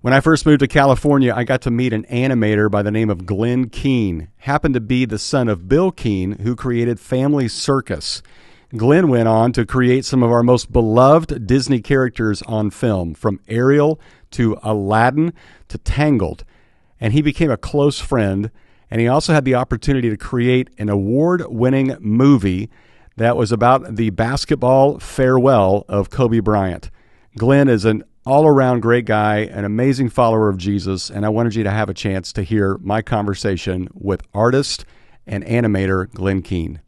When I first moved to California, I got to meet an animator by the name of Glen Keane. Happened to be the son of Bill Keane, who created Family Circus. Glen went on to create some of our most beloved Disney characters on film, from Ariel to Aladdin to Tangled. And he became a close friend, and he also had the opportunity to create an award-winning movie that was about the basketball farewell of Kobe Bryant. Glen is an all-around great guy, an amazing follower of Jesus, and I wanted you to have a chance to hear my conversation with artist and animator Glen Keane.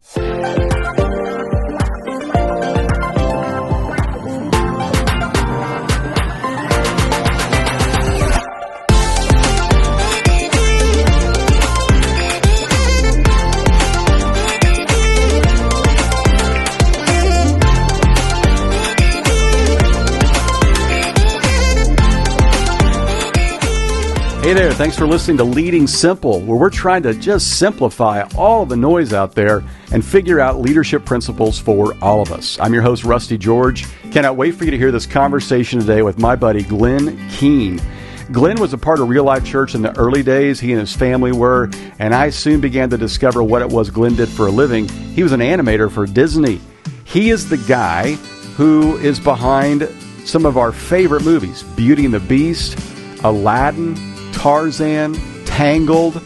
Hey there, thanks for listening to Leading Simple, where we're trying to just simplify all the noise out there and figure out leadership principles for all of us. I'm your host, Rusty George. Cannot wait for you to hear this conversation today with my buddy, Glen Keane. Glen was a part of Real Life Church in the early days. He and his family were, and I soon began to discover what it was Glen did for a living. He was an animator for Disney. He is the guy who is behind some of our favorite movies, Beauty and the Beast, Aladdin, Tarzan, Tangled,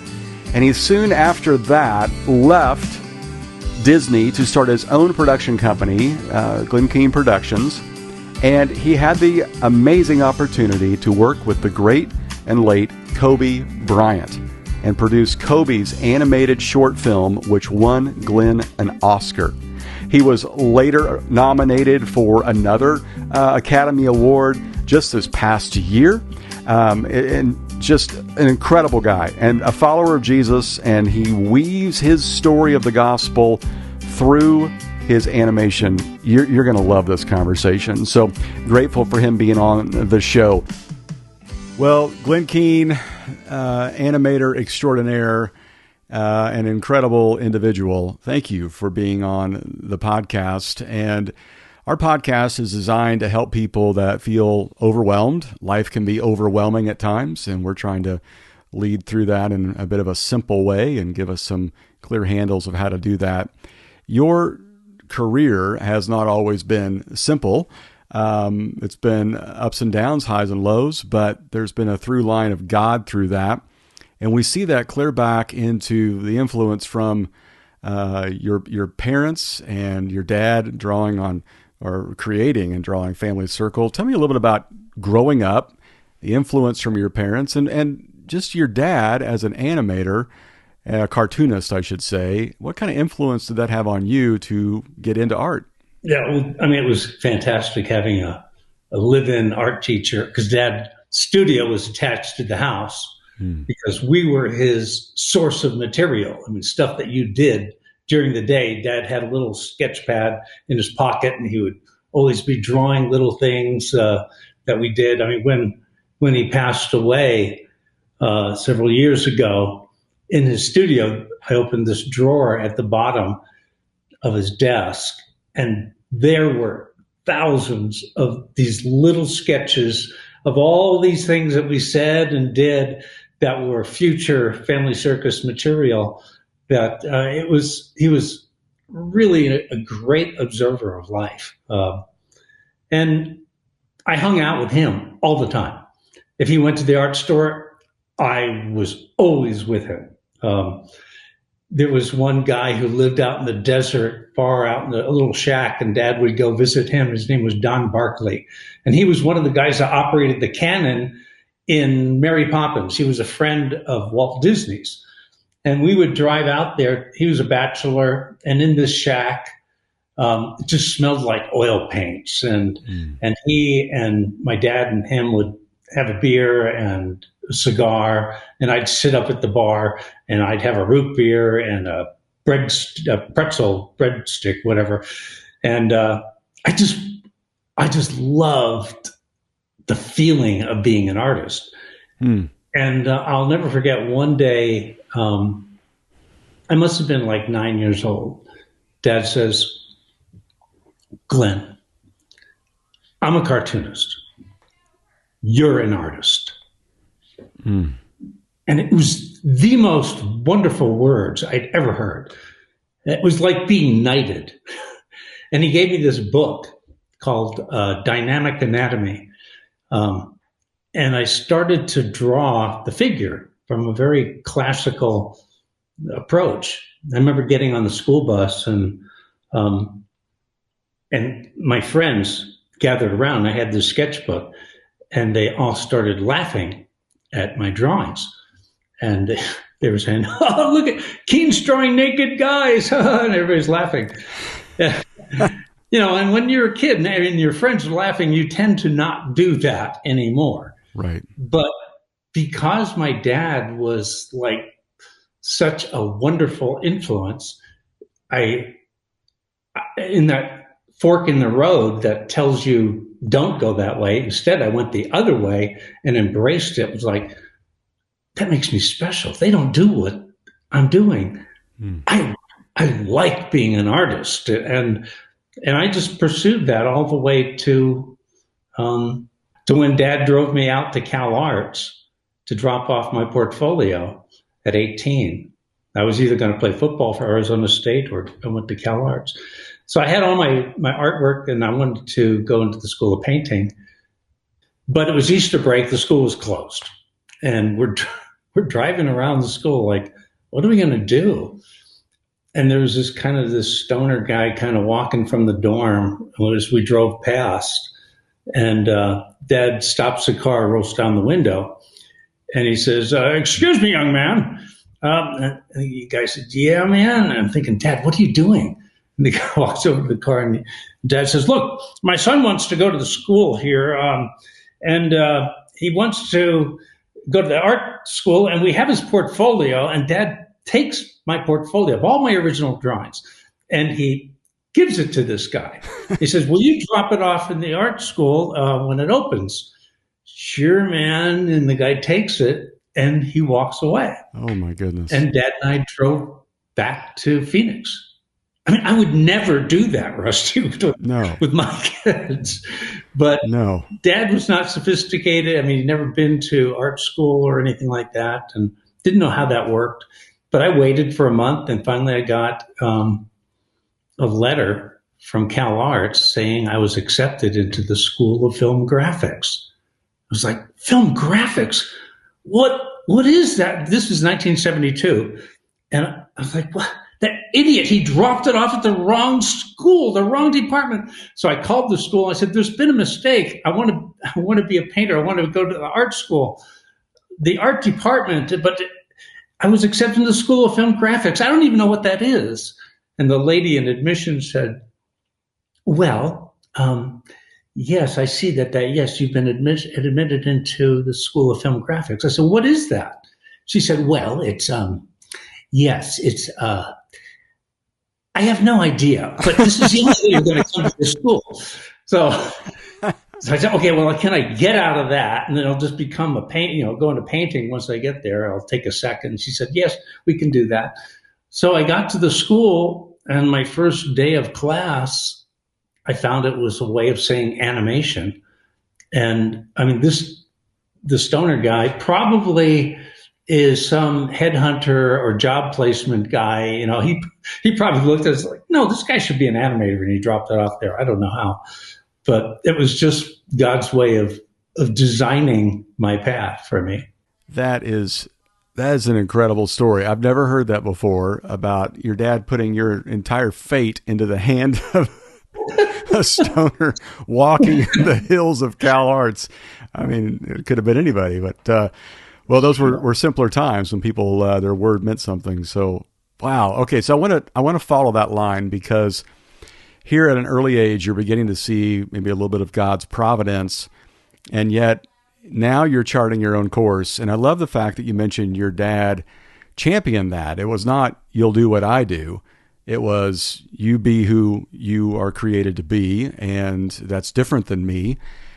and he soon after that left Disney to start his own production company, Glen Keane Productions, and he had the amazing opportunity to work with the great and late Kobe Bryant and produce Kobe's animated short film, which won Glen an Oscar. He was later nominated for another Academy Award just this past year, and just an incredible guy and a follower of Jesus, and he weaves his story of the gospel through his animation. You're going to love this conversation. So grateful for him being on the show. Well, Glen Keane, animator extraordinaire, an incredible individual. Thank you for being on the podcast. And our podcast is designed to help people that feel overwhelmed. Life can be overwhelming at times, and we're trying to lead through that in a bit of a simple way and give us some clear handles of how to do that. Your career has not always been simple. It's been ups and downs, highs and lows, but there's been a through line of God through that. And we see that clear back into the influence from your parents and your dad drawing on or creating and drawing Family Circle. Tell me a little bit about growing up, the influence from your parents, and just your dad as an animator, a cartoonist, I should say. What kind of influence did that have on you to get into art? Yeah, well, I mean, it was fantastic having a live-in art teacher, because Dad's studio was attached to the house because we were his source of material. I mean, stuff that you did during the day. Dad had a little sketch pad in his pocket, and he would always be drawing little things that we did. I mean, when he passed away several years ago, in his studio, I opened this drawer at the bottom of his desk, and there were thousands of these little sketches of all these things that we said and did that were future Family Circus material. That he was really a great observer of life. And I hung out with him all the time. If he went to the art store, I was always with him. There was one guy who lived out in the desert, far out in a little shack, and Dad would go visit him. His name was Don Barkley. And he was one of the guys that operated the cannon in Mary Poppins. He was a friend of Walt Disney's. And we would drive out there. He was a bachelor, and in this shack, it just smelled like oil paints. And he and my dad and him would have a beer and a cigar, and I'd sit up at the bar, and I'd have a root beer and a pretzel breadstick, whatever. And I just loved the feeling of being an artist. And I'll never forget one day. I must have been like 9 years old. Dad says, "Glen, I'm a cartoonist. You're an artist." And it was the most wonderful words I'd ever heard. It was like being knighted. And he gave me this book called Dynamic Anatomy. And I started to draw the figure from a very classical approach. I remember getting on the school bus and my friends gathered around. I had this sketchbook and they all started laughing at my drawings. And they were saying, "Oh, look at Keane's drawing naked guys." And everybody's laughing. And when you're a kid and your friends are laughing, you tend to not do that anymore. Right. But because my dad was like such a wonderful influence, in that fork in the road that tells you don't go that way, instead I went the other way and embraced it. It was like, that makes me special. They don't do what I'm doing. I like being an artist, and I just pursued that all the way to when Dad drove me out to Cal Arts to drop off my portfolio at 18. I was either going to play football for Arizona State or I went to Cal Arts. So I had all my artwork, and I wanted to go into the School of Painting, but it was Easter break. The school was closed, and we're driving around the school like, what are we going to do? And there was this stoner guy kind of walking from the dorm as we drove past. And Dad stops the car, rolls down the window, and he says, "Excuse me, young man." And the guy said, "Yeah, man." And I'm thinking, "Dad, what are you doing?" And the guy walks over to the car, and Dad says, "Look, my son wants to go to the school here, and he wants to go to the art school, and we have his portfolio." And Dad takes my portfolio of all my original drawings, and he gives it to this guy. He says, "Will you drop it off in the art school when it opens?" "Sure, man." And the guy takes it, and he walks away. Oh, my goodness. And Dad and I drove back to Phoenix. I mean, I would never do that, Rusty, with my kids. But no, Dad was not sophisticated. I mean, he'd never been to art school or anything like that and didn't know how that worked. But I waited for a month, and finally I got a letter from Cal Arts saying I was accepted into the School of Film Graphics. I was like, film graphics? What is that? This is 1972. And I was like, what? That idiot, he dropped it off at the wrong school, the wrong department. So I called the school. I said, "There's been a mistake. I want to be a painter. I want to go to the art school, the art department, but I was accepted to the School of Film Graphics. I don't even know what that is." And the lady in admissions said, "Well, yes, I see that, yes, you've been admitted into the School of Film Graphics." I said, "What is that?" She said, "Well, it's, yes, it's, I have no idea, but this is the only way you're going to come to the school." So I said, "Okay, well, can I get out of that? And then I'll just become go into painting once I get there. I'll take a second." And she said, "Yes, we can do that." So I got to the school, and my first day of class, I found it was a way of saying animation. And I mean, the stoner guy probably is some headhunter or job placement guy. He probably looked at us like, "No, this guy should be an animator," and he dropped it off there. I don't know how, but it was just God's way of designing my path for me. That is an incredible story. I've never heard that before, about your dad putting your entire fate into the hand of a stoner walking in the hills of Cal Arts. I mean, it could have been anybody, but well, those were simpler times when people their word meant something. So, wow. Okay, so I want to follow that line, because here at an early age, you're beginning to see maybe a little bit of God's providence, and yet now you're charting your own course. And I love the fact that you mentioned your dad championed that. It was not, "You'll do what I do." It was, "You be who you are created to be, and that's different than me."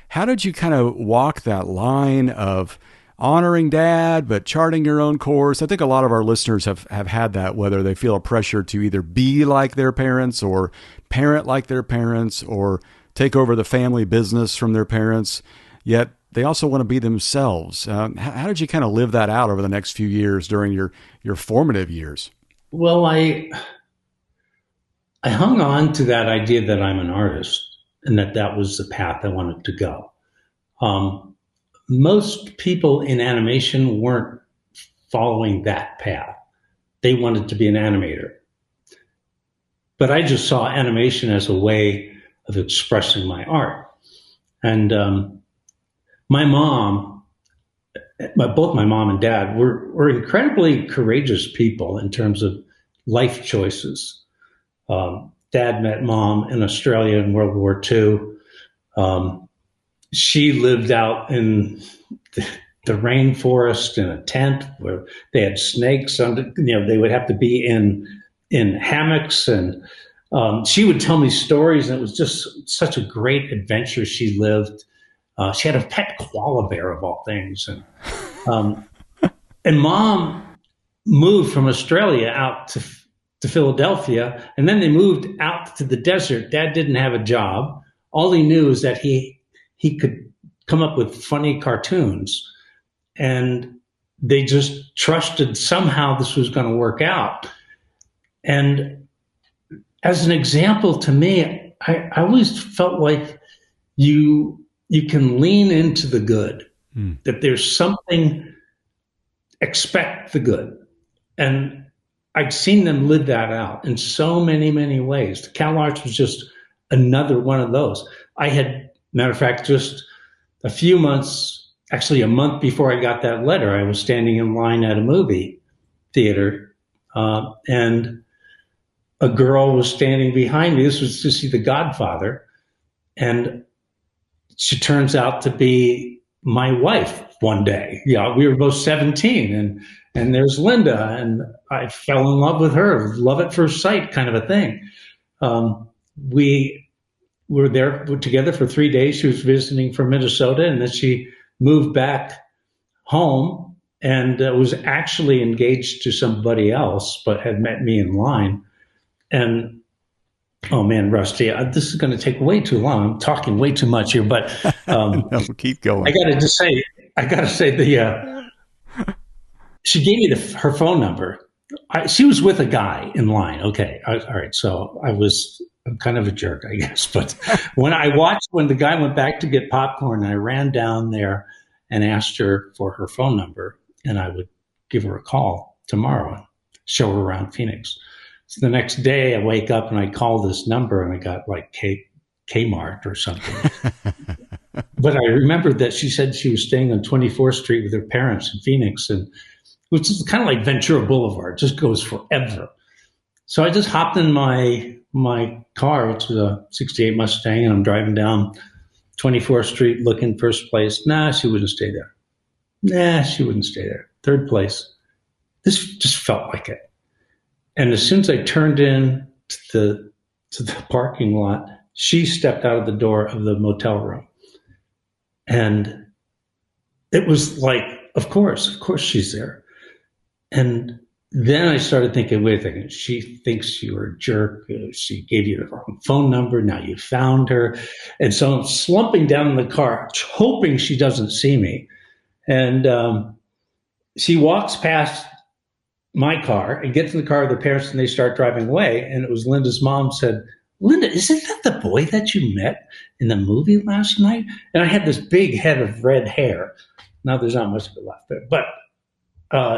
How did you kind of walk that line of honoring Dad, but charting your own course? I think a lot of our listeners have had that, whether they feel a pressure to either be like their parents or parent like their parents or take over the family business from their parents. Yet they also want to be themselves. How did you kind of live that out over the next few years during your formative years? Well, I hung on to that idea that I'm an artist and that was the path I wanted to go. Most people in animation weren't following that path. They wanted to be an animator. But I just saw animation as a way of expressing my art. And both my mom and dad were incredibly courageous people in terms of life choices. Dad met mom in Australia in World War II. She lived out in the rainforest in a tent where they had snakes under, they would have to be in hammocks. And she would tell me stories, and it was just such a great adventure she lived. She had a pet koala bear of all things. And mom moved from Australia out to Philadelphia, and then they moved out to the desert. Dad didn't have a job. All he knew is that he could come up with funny cartoons, and they just trusted somehow this was going to work out. And as an example to me, I always felt like you can lean into the good, that there's something, expect the good. And I'd seen them live that out in so many, many ways. The Cal Arts was just another one of those. I had, matter of fact, just a few months, actually a month before I got that letter, I was standing in line at a movie theater, and a girl was standing behind me. This was to see The Godfather. And she turns out to be my wife one day. Yeah, we were both 17, and there's Linda, and I fell in love with her, love at first sight kind of a thing. We were there together for 3 days. She was visiting from Minnesota, and then she moved back home and was actually engaged to somebody else, but had met me in line. And oh man, Rusty, this is going to take way too long. I'm talking way too much here, but no, keep going. I got to say, she gave me her phone number. She was with a guy in line. Okay, all right. So I'm kind of a jerk, I guess. But when the guy went back to get popcorn, I ran down there and asked her for her phone number, and I would give her a call tomorrow and show her around Phoenix. So the next day I wake up and I call this number, and I got like Kmart or something. But I remembered that she said she was staying on 24th Street with her parents in Phoenix, which is kind of like Ventura Boulevard, just goes forever. So I just hopped in my car, which was a 68 Mustang, and I'm driving down 24th Street looking first place. Nah, she wouldn't stay there. Nah, she wouldn't stay there. Third place. This just felt like it. And as soon as I turned in to the parking lot, she stepped out of the door of the motel room. And it was like, of course she's there. And then I started thinking, wait a second, she thinks you were a jerk. She gave you the wrong phone number. Now you found her. And so I'm slumping down in the car, hoping she doesn't see me. And she walks past my car and gets in the car with the parents, and they start driving away. And it was Linda's mom said, Linda, isn't that the boy that you met in the movie last night? And I had this big head of red hair. Now there's not much of it left there. But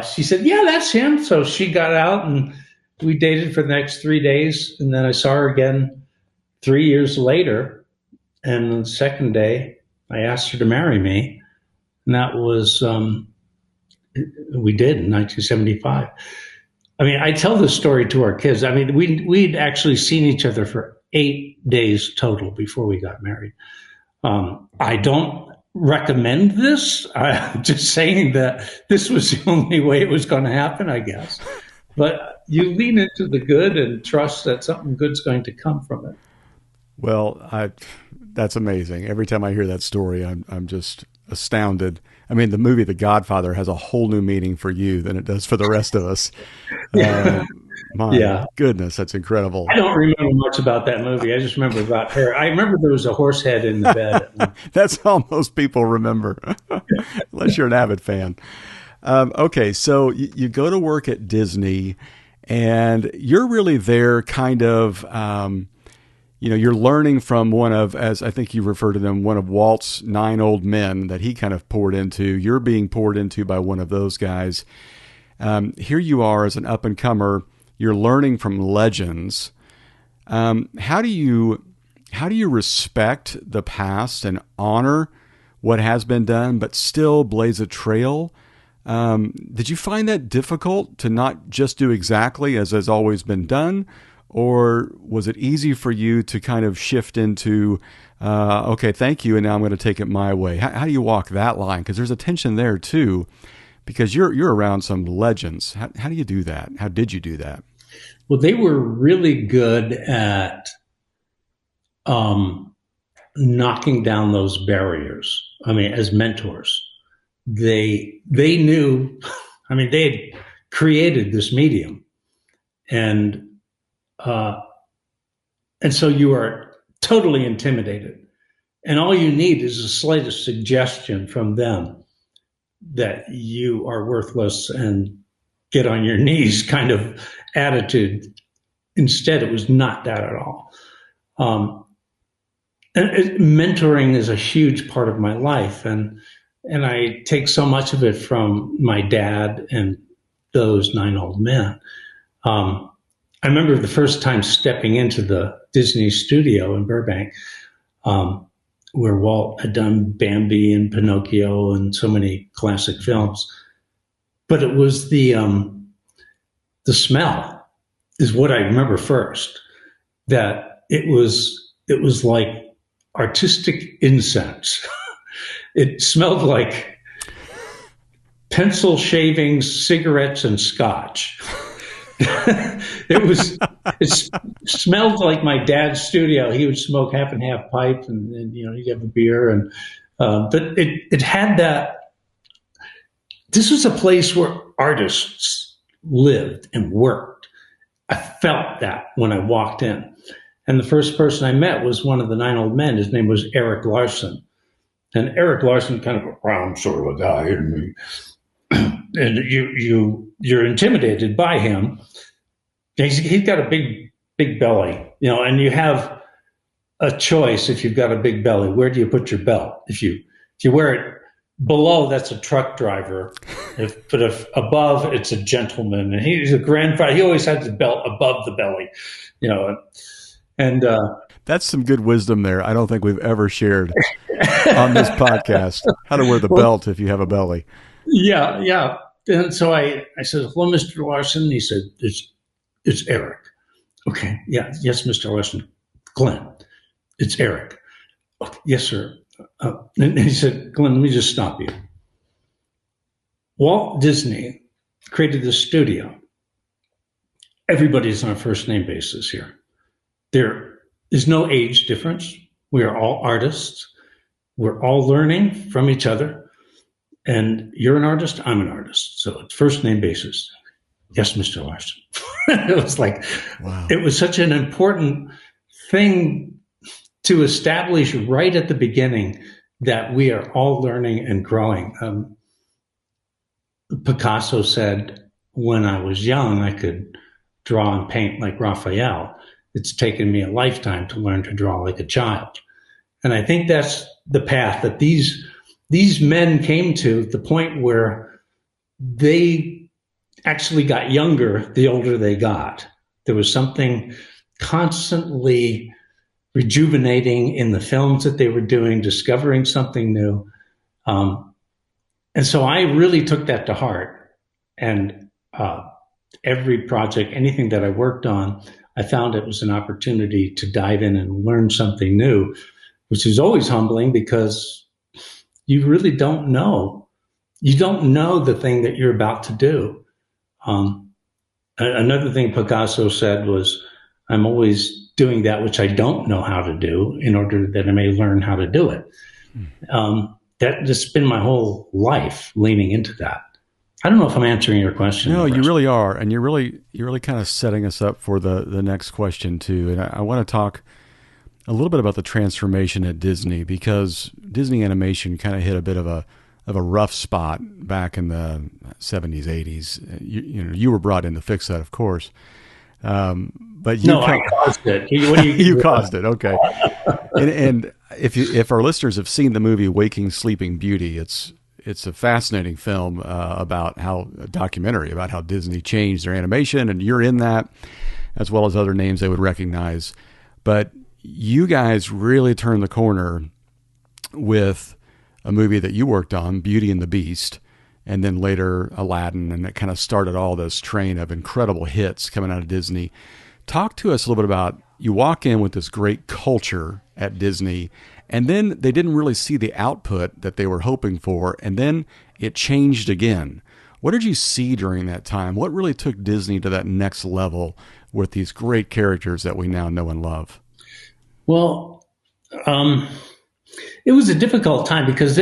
she said, yeah, that's him. So she got out, and we dated for the next 3 days. And then I saw her again 3 years later. And the second day, I asked her to marry me. And that was, we did in 1975. I mean, I tell this story to our kids. I mean, we'd actually seen each other for 8 days total before we got married. I don't recommend this. I'm just saying that this was the only way it was going to happen, I guess. But you lean into the good and trust that something good's going to come from it. Well, that's amazing. Every time I hear that story, I'm just astounded. I mean, the movie The Godfather has a whole new meaning for you than it does for the rest of us. Yeah. My goodness, that's incredible. I don't remember much about that movie. I just remember about her. I remember there was a horse head in the bed. That's all most people remember, unless you're an avid fan. Okay, so you go to work at Disney, and you're really there kind of, you're learning from one of, as I think you refer to them, one of Walt's 9 old men that he kind of poured into. You're being poured into by one of those guys. Here you are as an up-and-comer. You're learning from legends. How do you respect the past and honor what has been done, but still blaze a trail? Did you find that difficult to not just do exactly as has always been done? Or was it easy for you to kind of shift into, okay, thank you, and now I'm going to take it my way? How do you walk that line? Because there's a tension there too, because you're around some legends. How do you do that? How did you do that? Well, they were really good at knocking down those barriers. I mean, as mentors, they knew. I mean, they had created this medium, and so you are totally intimidated, and all you need is the slightest suggestion from them that you are worthless and get on your knees kind of attitude. Instead, it was not that at all. Mentoring is a huge part of my life, and I take so much of it from my dad and those 9 old men. I remember the first time stepping into the Disney studio in Burbank, where Walt had done Bambi and Pinocchio and so many classic films. But it was the smell is what I remember first, that it was like artistic incense. It smelled like pencil shavings, cigarettes, and scotch. It smelled like my dad's studio. He would smoke half and half pipe, and he'd have a beer, but it had that. This was a place where artists lived and worked. I felt that when I walked in. And the first person I met was one of the 9 old men. His name was Eric Larson. And Eric Larson, kind of a brown sort of a guy, and you're intimidated by him. He's got a big belly, and you have a choice. If you've got a big belly, where do you put your belt? If you wear it below, that's a truck driver. But if above, it's a gentleman. And he's a grandfather. He always had his belt above the belly, and that's some good wisdom there. I don't think we've ever shared on this podcast how to wear the belt if you have a belly. Yeah. And so I said, "Hello, Mr. Larson." He said, It's Eric. Okay. Yeah. Yes, Mr. Larson. Glenn, it's Eric. Okay, yes, sir. And he said, "Glenn, let me just stop you. Walt Disney created this studio. Everybody's on a first name basis here. There is no age difference. We are all artists. We're all learning from each other. And you're an artist, I'm an artist. So it's first name basis." Yes, Mr. Larson. It was like, wow. It was such an important thing to establish right at the beginning that we are all learning and growing. Picasso said, when I was young, I could draw and paint like Raphael. It's taken me a lifetime to learn to draw like a child. And I think that's the path that these men came to, the point where they actually got younger the older they got. There was something constantly rejuvenating in the films that they were doing, discovering something new. And so I really took that to heart. And every project, anything that I worked on, I found it was an opportunity to dive in and learn something new, which is always humbling because you really don't know. You don't know the thing that you're about to do. Another thing Picasso said was, "I'm always doing that which I don't know how to do in order that I may learn how to do it." That's been my whole life, leaning into that. I don't know if I'm answering your question. No, you really are, and you're really kind of setting us up for the next question too. And I want to talk a little bit about the transformation at Disney, because Disney Animation kind of hit a bit of a rough spot back in the 70s, 80s. You were brought in to fix that, of course. But I caused it. You caused it. Okay. and if our listeners have seen the movie Waking Sleeping Beauty, it's a fascinating film a documentary about how Disney changed their animation, and you're in that, as well as other names they would recognize. But you guys really turned the corner with a movie that you worked on, Beauty and the Beast, and then later Aladdin, and it kind of started all this train of incredible hits coming out of Disney. Talk to us a little bit about, you walk in with this great culture at Disney, and then they didn't really see the output that they were hoping for, and then it changed again. What did you see during that time? What really took Disney to that next level with these great characters that we now know and love? Well, it was a difficult time because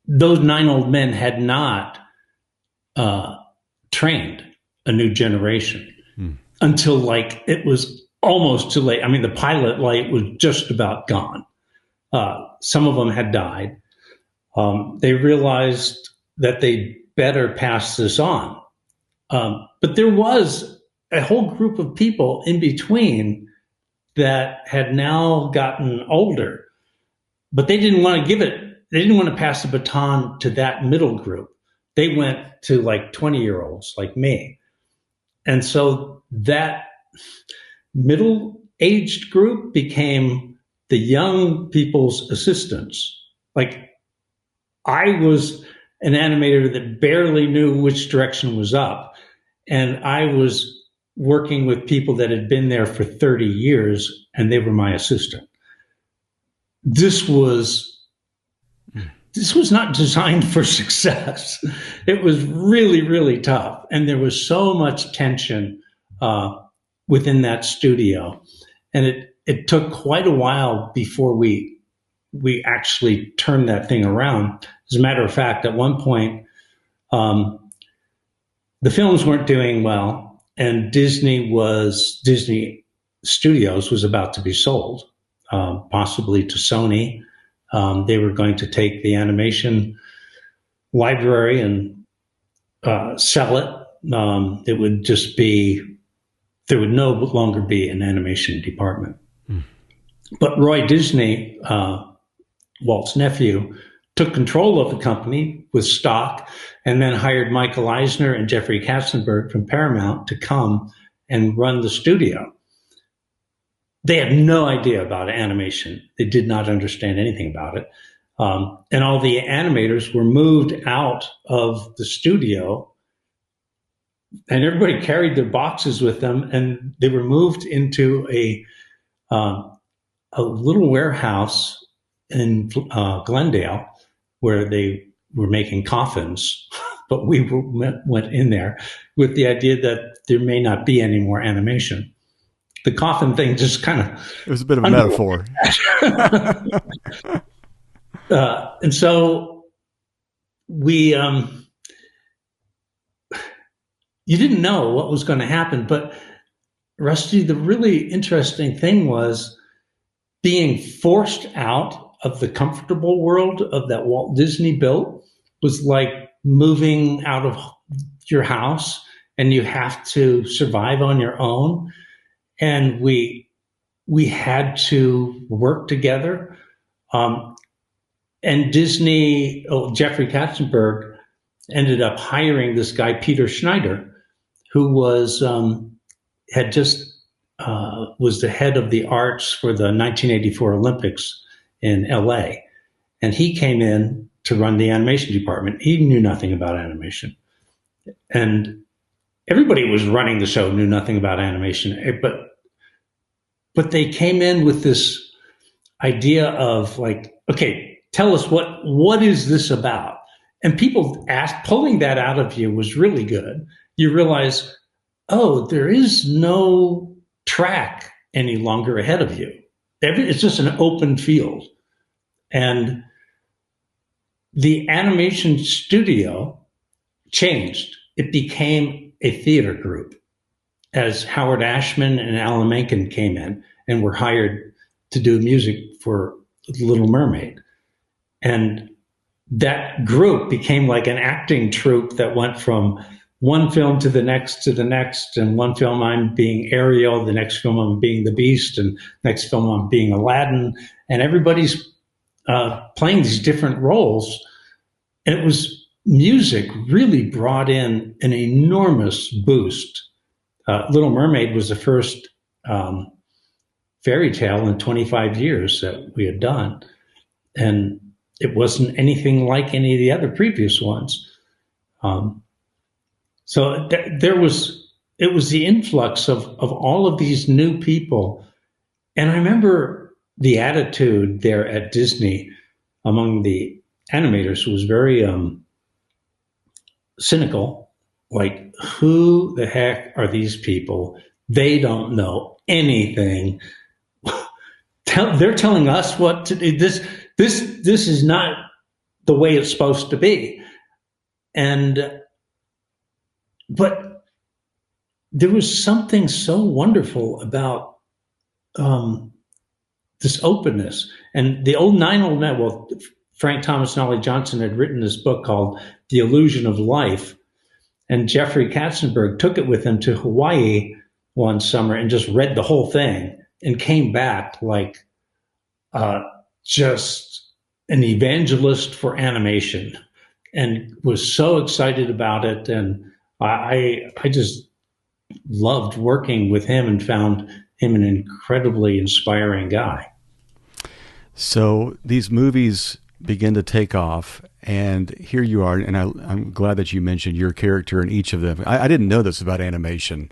those 9 old men had not trained a new generation until like it was almost too late. I mean, the pilot light was just about gone. Some of them had died. They realized that they better pass this on. But there was a whole group of people in between that had now gotten older, but they didn't want to they didn't want to pass the baton to that middle group. They went to like 20-year-olds like me. And so that middle-aged group became the young people's assistants. Like, I was an animator that barely knew which direction was up. And I was working with people that had been there for 30 years, and they were my assistant. This was not designed for success. It was really, really tough. And there was so much tension within that studio. And it took quite a while before we actually turned that thing around. As a matter of fact, at one point, the films weren't doing well, and Disney Studios was about to be sold, possibly to Sony. They were going to take the animation library and sell it. It would just be, there would no longer be an animation department. But Roy Disney, Walt's nephew, took control of the company with stock, and then hired Michael Eisner and Jeffrey Katzenberg from Paramount to come and run the studio. They had no idea about animation. They did not understand anything about it. And all the animators were moved out of the studio, and everybody carried their boxes with them, and they were moved into a little warehouse in Glendale where they were making coffins. But we went in there with the idea that there may not be any more animation. The coffin thing just kind of... It was a bit of a metaphor. And so we... you didn't know what was going to happen. But, Rusty, the really interesting thing was being forced out of the comfortable world of that Walt Disney built was like moving out of your house, and you have to survive on your own. And we had to work together. And Disney, Jeffrey Katzenberg ended up hiring this guy, Peter Schneider, who was was the head of the arts for the 1984 Olympics in LA. And he came in to run the animation department. He knew nothing about animation. And everybody who was running the show knew nothing about animation. But they came in with this idea of like, okay, tell us what is this about? And people pulling that out of you was really good. You realize, oh, there is no track any longer ahead of you. It's just an open field. And the animation studio changed. It became a theater group as Howard Ashman and Alan Menken came in and were hired to do music for Little Mermaid. And that group became like an acting troupe that went from one film to the next, and one film I'm being Ariel, the next film I'm being the Beast, and next film I'm being Aladdin, and everybody's playing these different roles. And it was music really brought in an enormous boost. Little Mermaid was the first fairy tale in 25 years that we had done, and it wasn't anything like any of the other previous ones. So it was the influx of all of these new people. And I remember the attitude there at Disney among the animators was very cynical. Like, who the heck are these people? They don't know anything. They're telling us what to do. This is not the way it's supposed to be. But there was something so wonderful about this openness. And the Nine Old Men, well, Frank Thomas and Ollie Johnson had written this book called The Illusion of Life. And Jeffrey Katzenberg took it with him to Hawaii one summer and just read the whole thing and came back like just an evangelist for animation, and was so excited about it. And I just loved working with him and found him an incredibly inspiring guy. So these movies begin to take off, and here you are, and I'm glad that you mentioned your character in each of them. I didn't know this about animation.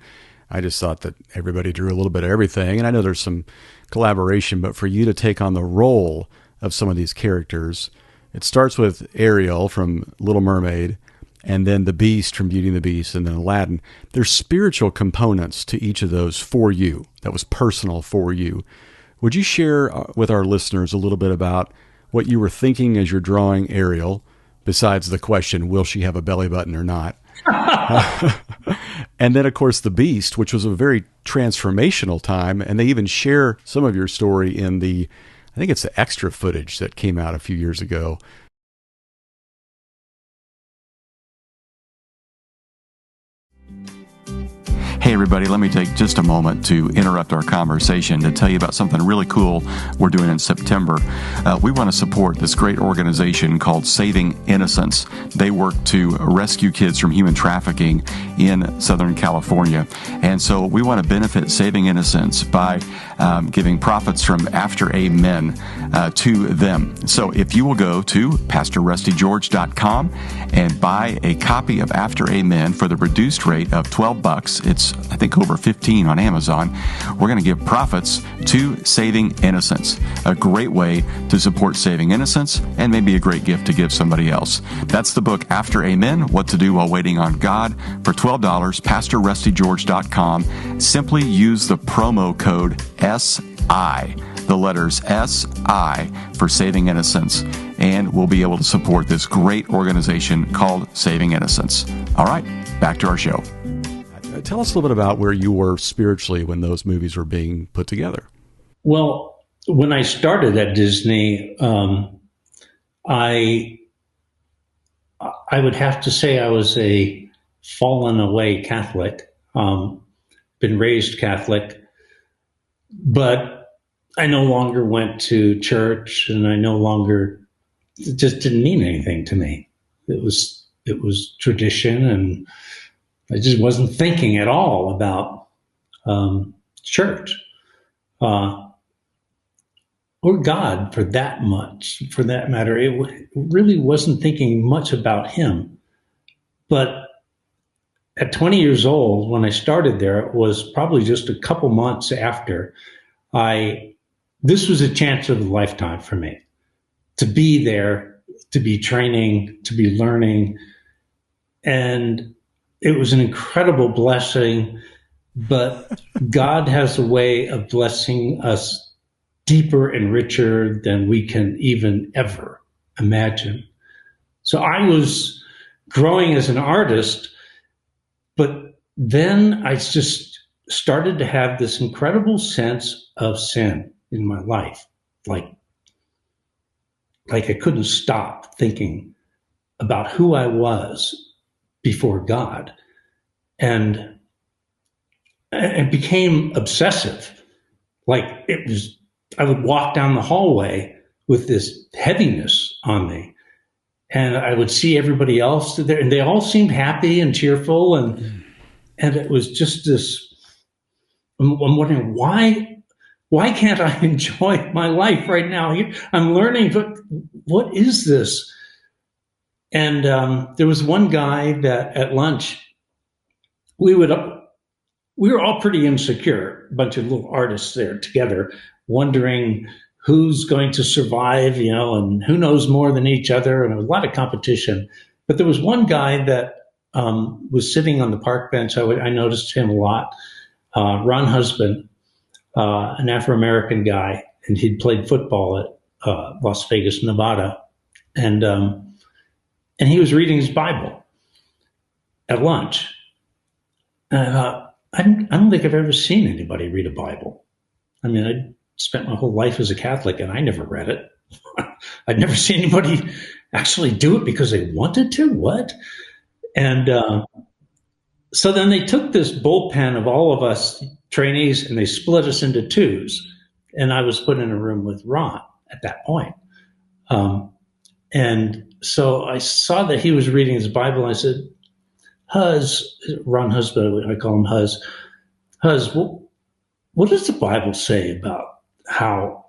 I just thought that everybody drew a little bit of everything, and I know there's some collaboration, but for you to take on the role of some of these characters, it starts with Ariel from Little Mermaid, and then the Beast from Beauty and the Beast, and then Aladdin. There's spiritual components to each of those for you, that was personal for you. Would you share with our listeners a little bit about what you were thinking as you're drawing Ariel, besides the question, will she have a belly button or not? And then, of course, the Beast, which was a very transformational time, and they even share some of your story in I think it's the extra footage that came out a few years ago. Hey everybody, let me take just a moment to interrupt our conversation to tell you about something really cool we're doing in September. We want to support this great organization called Saving Innocence. They work to rescue kids from human trafficking in Southern California. And so we want to benefit Saving Innocence by giving profits from After Amen to them. So if you will go to PastorRustyGeorge.com and buy a copy of After Amen for the reduced rate of $12, it's I think over 15 on Amazon, we're going to give profits to Saving Innocence. A great way to support Saving Innocence, and maybe a great gift to give somebody else. That's the book After Amen, What to Do While Waiting on God, for $12, PastorRustyGeorge.com. Simply use the promo code SI, the letters SI, for Saving Innocence, and we'll be able to support this great organization called Saving Innocence. All right, back to our show. Tell us a little bit about where you were spiritually when those movies were being put together. Well, when I started at Disney, I would have to say I was a fallen away Catholic, been raised Catholic, but I no longer went to church, and it just didn't mean anything to me. It was tradition, and I just wasn't thinking at all about church or God for that matter. It really wasn't thinking much about him. But at 20 years old, when I started there, it was probably just a couple months after this was a chance of a lifetime for me to be there, to be training, to be learning. And it was an incredible blessing, but God has a way of blessing us deeper and richer than we can even ever imagine. So I was growing as an artist. But then I just started to have this incredible sense of sin in my life. Like I couldn't stop thinking about who I was before God. And it became obsessive. Like I would walk down the hallway with this heaviness on me. And I would see everybody else there, and they all seemed happy and cheerful. And it was just this, I'm wondering, why can't I enjoy my life right now? I'm learning, but what is this? And there was one guy that at lunch, we were all pretty insecure, a bunch of little artists there together, wondering who's going to survive, and who knows more than each other, and there was a lot of competition. But there was one guy that was sitting on the park bench. I noticed him a lot. Ron Husband, an Afro-American guy, and he'd played football at Las Vegas, Nevada, and he was reading his Bible at lunch. And I thought, I don't think I've ever seen anybody read a Bible. I mean, I spent my whole life as a Catholic, and I never read it. I'd never seen anybody actually do it because they wanted to. What? And so then they took this bullpen of all of us trainees, and they split us into twos. And I was put in a room with Ron at that point. And so I saw that he was reading his Bible, and I said, Ron Husband, I call him Huz, what does the Bible say about how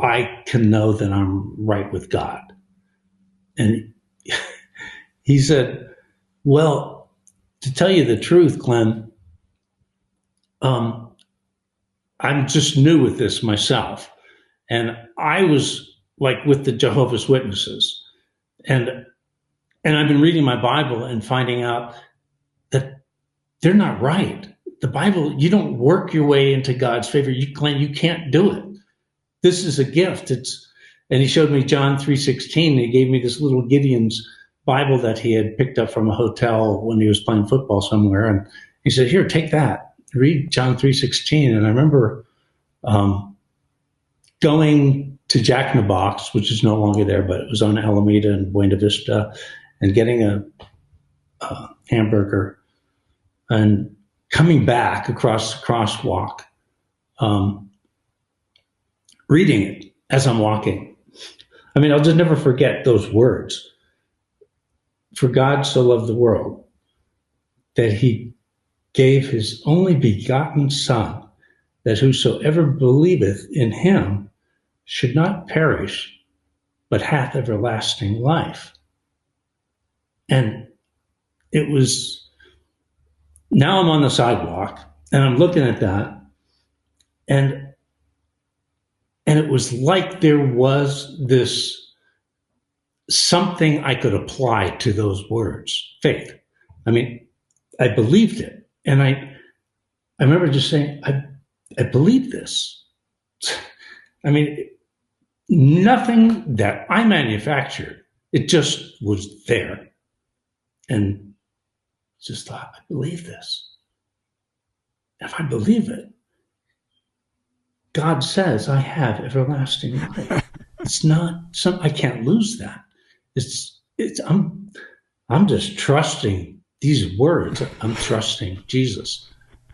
I can know that I'm right with God? And he said, well, to tell you the truth, Glenn, I'm just new with this myself. And I was like with the Jehovah's Witnesses. And I've been reading my Bible and finding out that they're not right. The Bible, you don't work your way into God's favor. Glenn, you can't do it. This is a gift. And he showed me John 3:16. He gave me this little Gideon's Bible that he had picked up from a hotel when he was playing football somewhere. And he said, here, take that. Read John 3:16. And I remember going to Jack in the Box, which is no longer there, but it was on Alameda and Buena Vista, and getting a hamburger and coming back across the crosswalk, reading it as I'm walking. I mean, I'll just never forget those words. For God so loved the world that he gave his only begotten Son, that whosoever believeth in him should not perish, but hath everlasting life. And it was, now I'm on the sidewalk and I'm looking at that, and it was like there was this something I could apply to those words, faith. I mean, I believed it. And I remember just saying, I believe this. I mean, nothing that I manufactured, it just was there. And just thought, I believe this. If I believe it, God says I have everlasting life. It's not I can't lose that. I'm just trusting these words. I'm trusting Jesus.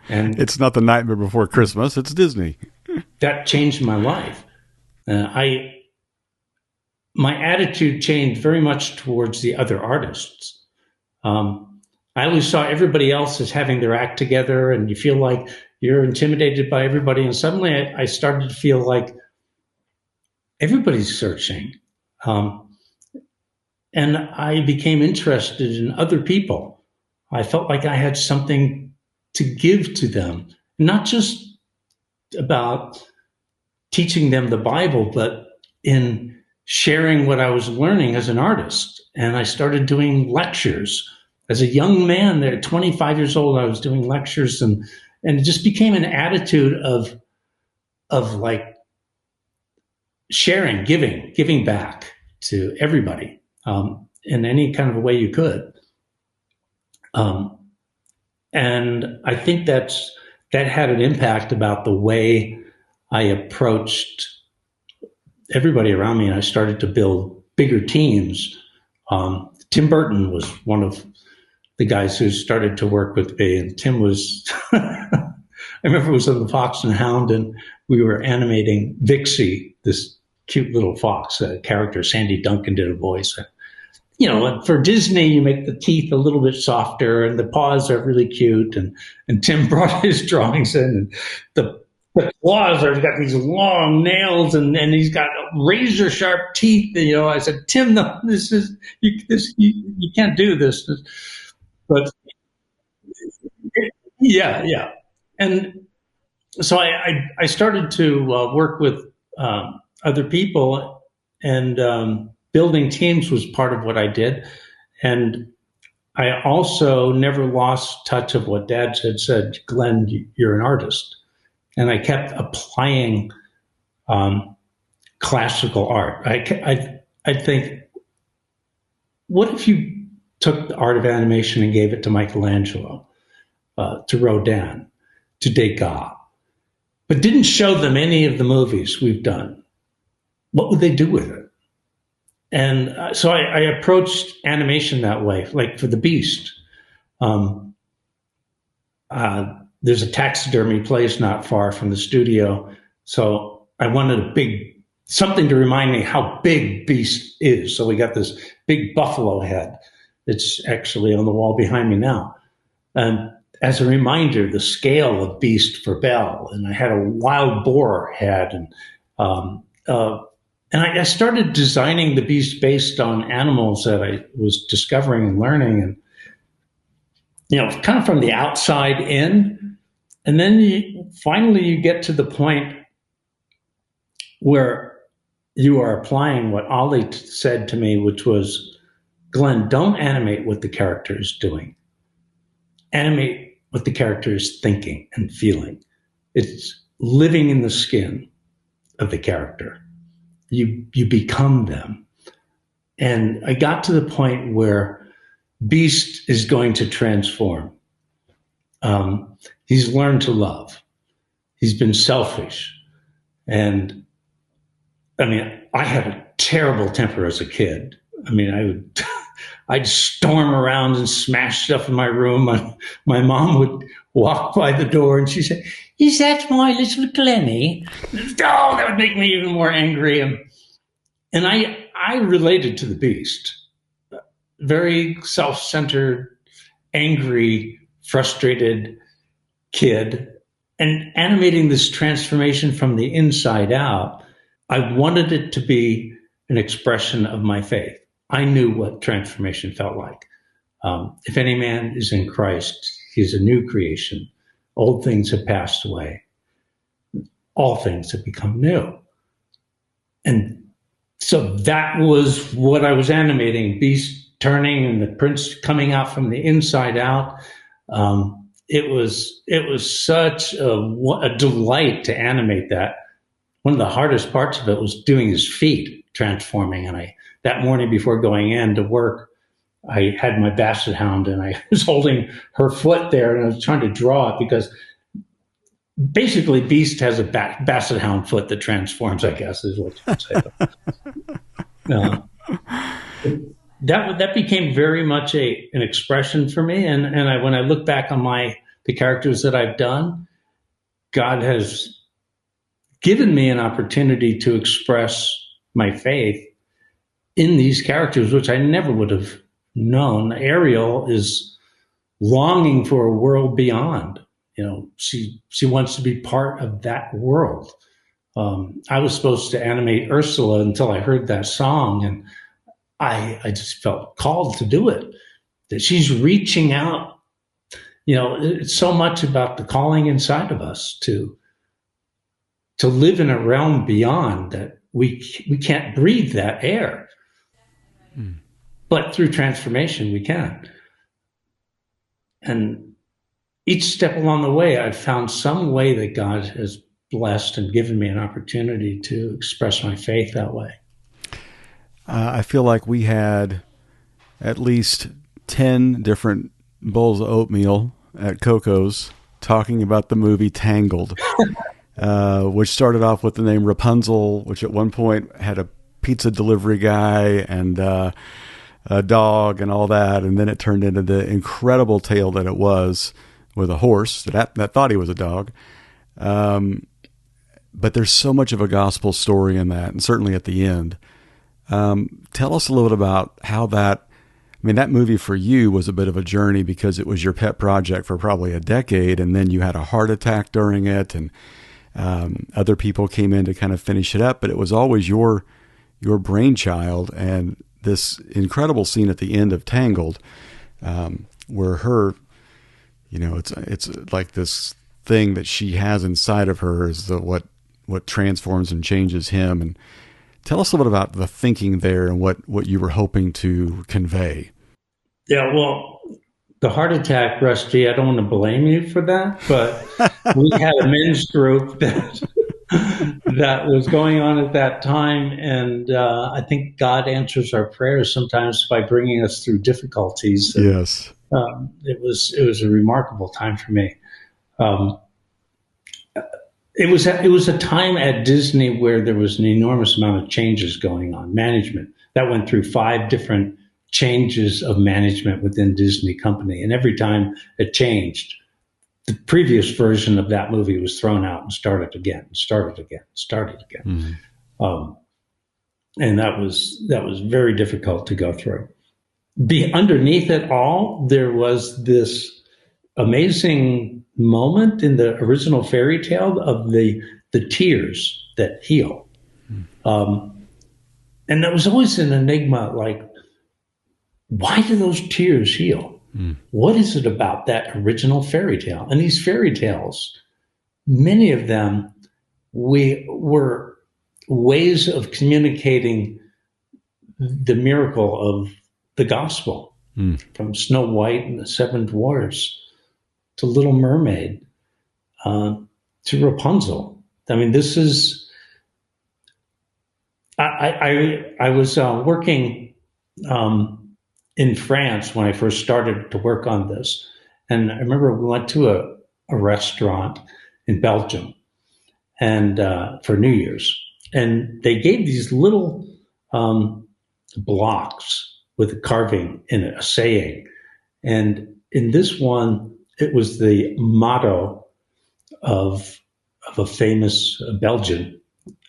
And it's not The Nightmare Before Christmas, it's Disney. That changed my life. My attitude changed very much towards the other artists. I always saw everybody else as having their act together, and you feel like you're intimidated by everybody. And suddenly I started to feel like everybody's searching. And I became interested in other people. I felt like I had something to give to them, not just about teaching them the Bible, but in sharing what I was learning as an artist. And I started doing lectures. As a young man there, 25 years old, I was doing lectures, and it just became an attitude of like sharing, giving back to everybody in any kind of a way you could. Um, and I think that had an impact about the way I approached everybody around me. And I started to build bigger teams. Tim Burton was one of the guys who started to work with me. And Tim was, I remember it was on the Fox and Hound, and we were animating Vixie, this cute little fox character. Sandy Duncan did a voice. You know, for Disney, you make the teeth a little bit softer and the paws are really cute. And Tim brought his drawings in, and the claws are got these long nails, and he's got razor sharp teeth. And, you know, I said, Tim, no, you can't do this. But yeah. And so I started to work with other people, and building teams was part of what I did. And I also never lost touch of what Dad had said, Glenn, you're an artist. And I kept applying classical art. I think, what if you took the art of animation and gave it to Michelangelo, to Rodin, to Degas, but didn't show them any of the movies we've done? What would they do with it? And so I approached animation that way, like for the Beast. There's a taxidermy place not far from the studio. So I wanted something to remind me how big Beast is. So we got this big buffalo head. It's actually on the wall behind me now. And as a reminder, the scale of Beast for Belle. And I had a wild boar head. And I started designing the Beast based on animals that I was discovering and learning. And, you know, kind of from the outside in. And then finally you get to the point where you are applying what Ollie said to me, which was, Glenn, don't animate what the character is doing. Animate what the character is thinking and feeling. It's living in the skin of the character. You become them. And I got to the point where Beast is going to transform. He's learned to love. He's been selfish. And I mean, I had a terrible temper as a kid. I mean, I'd storm around and smash stuff in my room. My mom would walk by the door and she said, "Is that my little Glennie?" Oh, that would make me even more angry. And I related to the Beast. Very self-centered, angry, frustrated kid. And animating this transformation from the inside out, I wanted it to be an expression of my faith. I knew what transformation felt like. If any man is in Christ, he is a new creation. Old things have passed away. All things have become new. And so that was what I was animating, Beast turning and the prince coming out from the inside out. It was such a delight to animate that. One of the hardest parts of it was doing his feet transforming. And that morning before going in to work, I had my basset hound and I was holding her foot there and I was trying to draw it because basically Beast has a basset hound foot that transforms, I guess is what you would say. That became very much an expression for me. And when I look back on the characters that I've done, God has given me an opportunity to express my faith in these characters, which I never would have known. Ariel is longing for a world beyond. You know, she wants to be part of that world. I was supposed to animate Ursula until I heard that song, and I just felt called to do it. That she's reaching out. You know, it's so much about the calling inside of us to live in a realm beyond that we can't breathe that air. But through transformation, we can. And each step along the way, I've found some way that God has blessed and given me an opportunity to express my faith that way. I feel like we had at least 10 different bowls of oatmeal at Coco's talking about the movie Tangled, which started off with the name Rapunzel, which at one point had a pizza delivery guy and a dog and all that. And then it turned into the incredible tale that it was with a horse that thought he was a dog. But there's so much of a gospel story in that, and certainly at the end. Tell us a little bit about how that movie for you was a bit of a journey because it was your pet project for probably a decade, and then you had a heart attack during it, and other people came in to kind of finish it up, but it was always your brainchild. And this incredible scene at the end of Tangled, where her, it's like this thing that she has inside of her is what transforms and changes him. And tell us a little bit about the thinking there and what you were hoping to convey. Yeah, well, the heart attack, Rusty, I don't want to blame you for that, but we had a men's group that was going on at that time. And I think God answers our prayers sometimes by bringing us through difficulties. And, yes. It was a remarkable time for me. It was a time at Disney where there was an enormous amount of changes going on. Management that went through 5 different changes of management within Disney company, and every time it changed, the previous version of that movie was thrown out and started again. Mm-hmm. And that was very difficult to go through. Underneath it all, there was this amazing moment in the original fairy tale of the tears that heal. And that was always an enigma, like, why do those tears heal? What is it about that original fairy tale? And these fairy tales, many of them, were ways of communicating the miracle of the gospel, from Snow White and the 7 Dwarfs to Little Mermaid, to Rapunzel. I mean, this is, I was working in France when I first started to work on this. And I remember we went to a restaurant in Belgium and for New Year's. And they gave these little blocks with a carving in it, a saying. And in this one, it was the motto of a famous Belgian.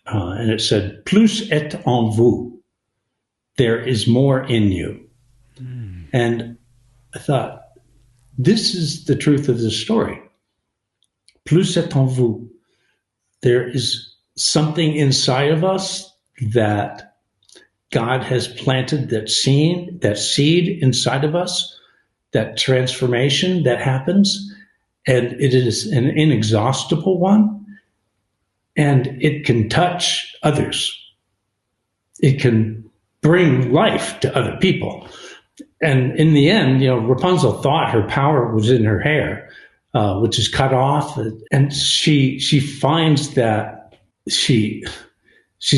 And it said, plus est en vous. There is more in you. And I thought, this is the truth of this story. Plus est en vous. There is something inside of us that God has planted, that seed inside of us, that transformation that happens, and it is an inexhaustible one, and it can touch others. It can bring life to other people. And in the end, Rapunzel thought her power was in her hair, which is cut off, and she finds that she's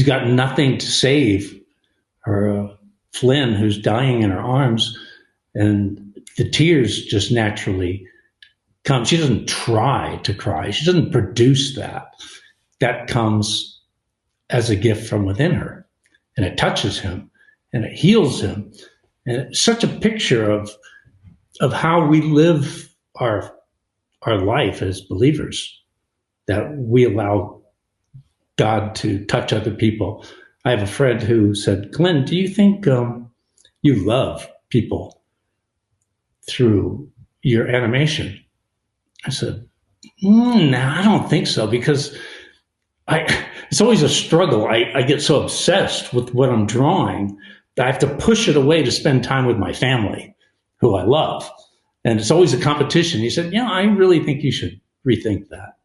got nothing to save her Flynn, who's dying in her arms, and the tears just naturally come. She doesn't try to cry. She doesn't produce that. That comes as a gift from within her, and it touches him, and it heals him. And it's such a picture of how we live our life as believers, that we allow God to touch other people. I have a friend who said, Glenn, do you think you love people through your animation? I said, no, I don't think so, because it's always a struggle. I get so obsessed with what I'm drawing that I have to push it away to spend time with my family, who I love. And it's always a competition. He said, I really think you should rethink that.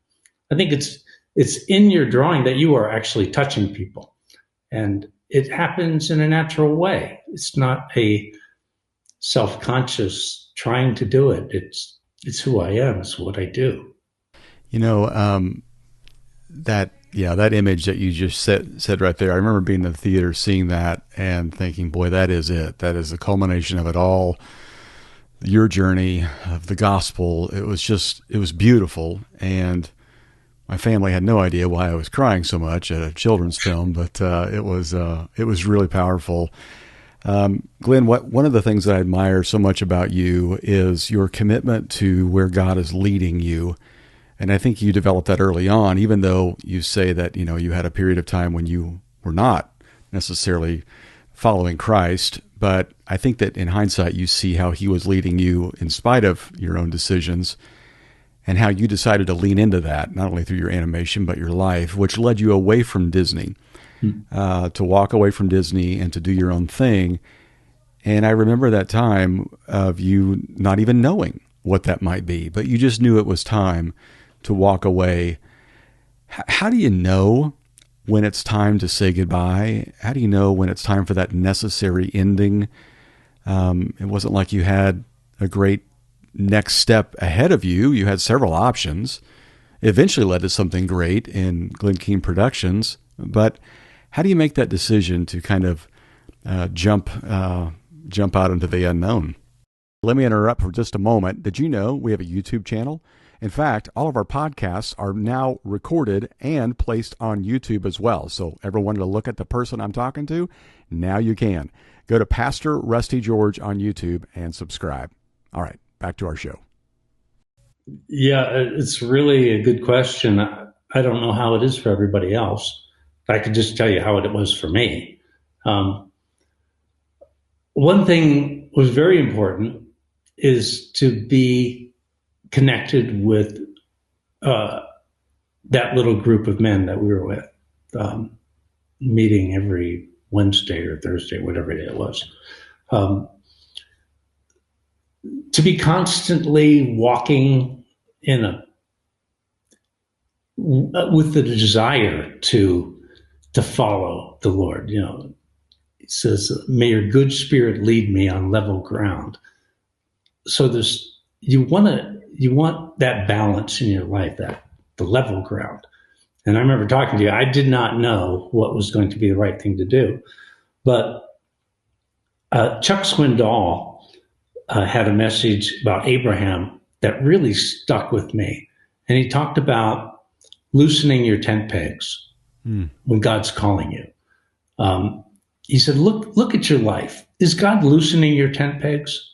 I think it's in your drawing that you are actually touching people. And it happens in a natural way. It's not a self-conscious trying to do it. It's who I am. It's what I do. That image that you just said right there, I remember being in the theater, seeing that and thinking, boy, that is it. That is the culmination of it all. your journey of the gospel. It was beautiful. And my family had no idea why I was crying so much at a children's film, but it was really powerful. Glenn, one of the things that I admire so much about you is your commitment to where God is leading you. And I think you developed that early on, even though you say that, you had a period of time when you were not necessarily following Christ. But I think that in hindsight, you see how he was leading you in spite of your own decisions, and how you decided to lean into that, not only through your animation, but your life, which led you away from Disney, to walk away from Disney and to do your own thing. And I remember that time of you not even knowing what that might be, but you just knew it was time to walk away. How do you know when it's time to say goodbye? How do you know when it's time for that necessary ending? It wasn't like you had a great next step ahead of you. You had several options. It eventually led to something great in Glen Keane Productions. But how do you make that decision to kind of jump out into the unknown? Let me interrupt for just a moment. Did you know we have a YouTube channel? In fact, all of our podcasts are now recorded and placed on YouTube as well. So ever wanted to look at the person I'm talking to? Now you can. Go to Pastor Rusty George on YouTube and subscribe. All right, back to our show. Yeah, it's really a good question. I don't know how it is for everybody else. I could just tell you how it was for me. One thing was very important is to be connected with that little group of men that we were with, meeting every Wednesday or Thursday, whatever day it was. To be constantly walking with the desire to follow the Lord. It says, "May your good spirit lead me on level ground." So you want that balance in your life, the level ground. And I remember talking to you. I did not know what was going to be the right thing to do, but Chuck Swindoll had a message about Abraham that really stuck with me. And he talked about loosening your tent pegs when God's calling you. He said, look at your life. Is God loosening your tent pegs?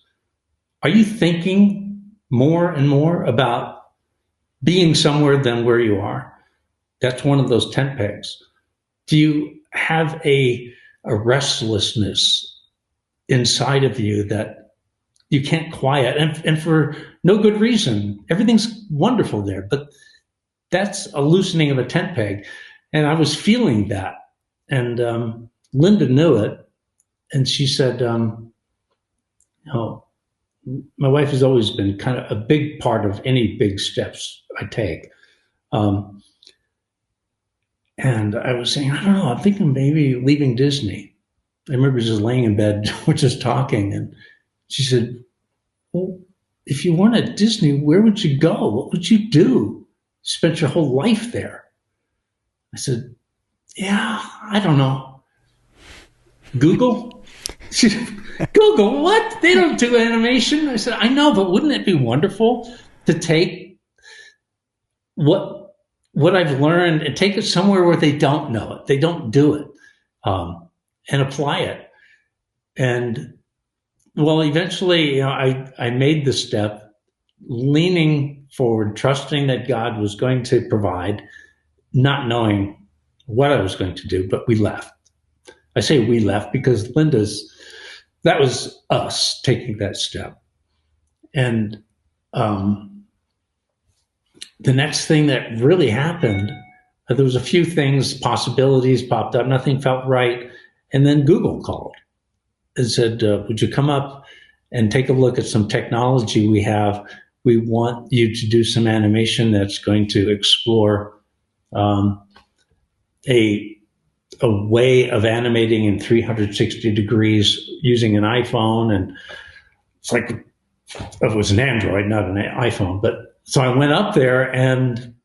Are you thinking more and more about being somewhere than where you are? That's one of those tent pegs. Do you have a restlessness inside of you that you can't quiet, and for no good reason? Everything's wonderful there, but that's a loosening of a tent peg. And I was feeling that. And Linda knew it. And she said, my wife has always been kind of a big part of any big steps I take. And I was saying, I don't know, I'm thinking maybe leaving Disney. I remember just laying in bed, we're just talking. And she said, well, if you weren't at Disney, where would you go? What would you do? You spent your whole life there. I said, yeah, I don't know. Google? She said, Google, what? They don't do animation. I said, I know, but wouldn't it be wonderful to take what I've learned and take it somewhere where they don't know it, they don't do it, and apply it. And well, eventually, I made the step, leaning forward, trusting that God was going to provide, not knowing what I was going to do, but we left. I say we left because that was us taking that step. And the next thing that really happened, there was a few things, possibilities popped up, nothing felt right. And then Google called and said, would you come up and take a look at some technology we have? We want you to do some animation that's going to explore a way of animating in 360 degrees using an iPhone. And it's like, it was an Android, not an iPhone. But so I went up there and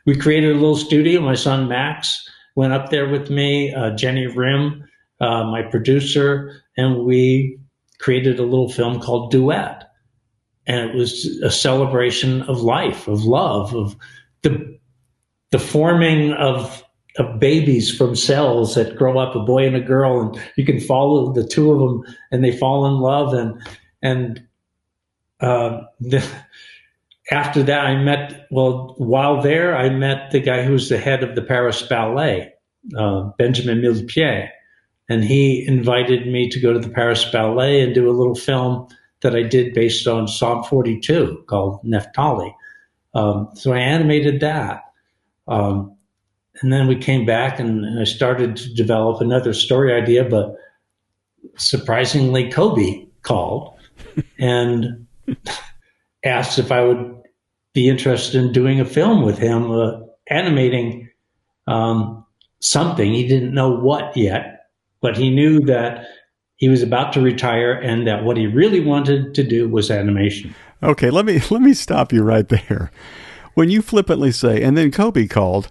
we created a little studio. My son, Max, went up there with me, Jenny Rim, my producer, and we created a little film called Duet. And it was a celebration of life, of love, of the forming of babies from cells that grow up, a boy and a girl, and you can follow the two of them, and they fall in love. After that, while there, I met the guy who was the head of the Paris Ballet, Benjamin Millepied, and he invited me to go to the Paris Ballet and do a little film that I did based on Psalm 42 called Naphtali. So I animated that. And then we came back and I started to develop another story idea, but surprisingly, Kobe called and asked if I would be interested in doing a film with him, animating something. He didn't know what yet, but he knew that he was about to retire and that what he really wanted to do was animation. Okay, let me stop you right there. When you flippantly say, and then Kobe called,